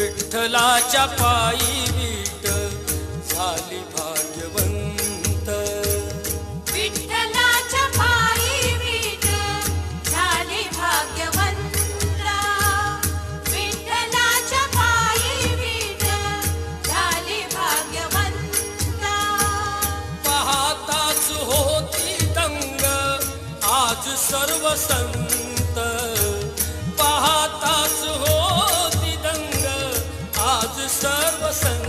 विठ्ठलाच्या पायी विठ झाली भाग्यवंत. विठ्ठलाच्या पायी विठ झाली भाग्यवंत. विठ्ठलाच्या पायी विठ झाली भाग्यवंत. पाहताच होती दंग आज सर्व संत. पाहताच होती दंग आज सर्व संत.